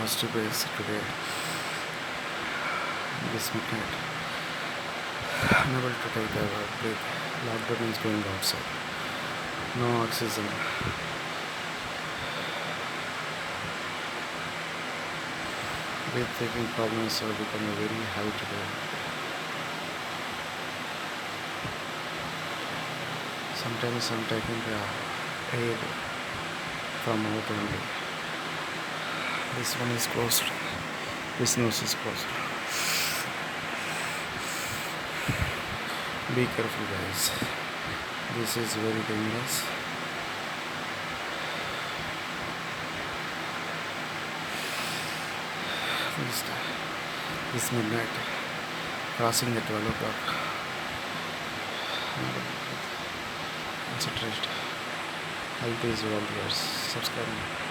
positive ways today. This midnight, unable to take a breath. Lockdown is going outside. No oxygen. Breathtaking problems are becoming very high today. Sometimes I'm taking the air from out only. This one is closed. This nose is closed. Be careful, guys. This is very dangerous. This midnight, crossing the 12 o'clock. Concentrate. Health is all yours. Subscribe.